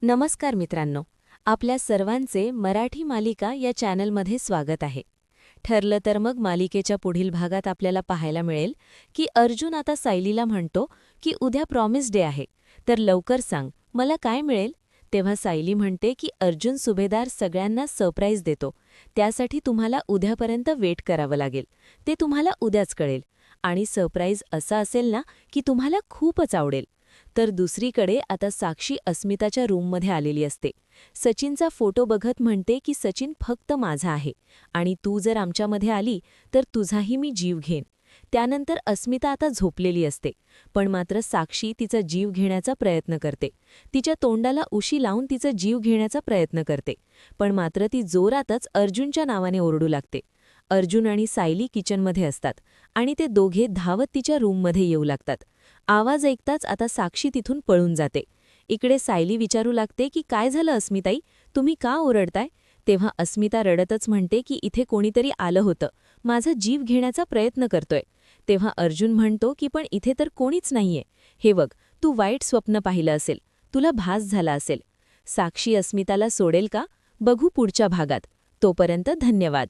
नमस्कार मित्रांनो, आपल्या सर्वांचे मराठी मालिका या चॅनलमध्ये स्वागत आहे. ठरलं तर मग मालिकेच्या पुढील भागात आपल्याला पाहायला मिळेल की अर्जुन आता सायलीला म्हणतो की उद्या प्रॉमिस डे आहे, तर लवकर सांग मला काय मिळेल. तेव्हा सायली म्हणते की अर्जुन सुभेदार सगळ्यांना सरप्राईज देतो, त्यासाठी तुम्हाला उद्यापर्यंत वेट करावं लागेल, ते तुम्हाला उद्याच कळेल. आणि सरप्राईज असा असेल ना की तुम्हाला खूपच आवडेल. तर दुसरीकडे आता साक्षी अस्मिताच्या रूममध्ये आलेली असते. सचिनचा फोटो बघत म्हणते की सचिन फक्त माझा आहे आणि तू जर आमच्यामध्ये आली तर तुझाही मी जीव घेईन. त्यानंतर अस्मिता आता झोपलेली असते, पण मात्र साक्षी तिचा जीव घेण्याचा प्रयत्न करते. तिच्या तोंडाला उशी लावून तिचा जीव घेण्याचा प्रयत्न करते, पण मात्र ती जोरातच अर्जुनच्या नावाने ओरडू लागते. अर्जुन आणि सायली किचनमध्ये असतात आणि ते दोघे धावत तिच्या रूममध्ये येऊ लागतात. आवाज ऐकताच आता साक्षी तिथून पळून जाते. इकडे सायली विचारू लागते की काय झालं अस्मिताई, तुम्ही का ओरडताय. तेव्हा अस्मिता रडतच म्हणते की इथे कोणीतरी आलं होतं, माझा जीव घेण्याचा प्रयत्न करतोय. तेव्हा अर्जुन म्हणतो की पण इथे तर कोणीच नाहीये. हे बघ, तू वाईट स्वप्न पाहिलं असेल, तुला भास झाला असेल. साक्षी अस्मिताला सोडेल का, बघू पुढच्या भागात. तोपर्यंत धन्यवाद.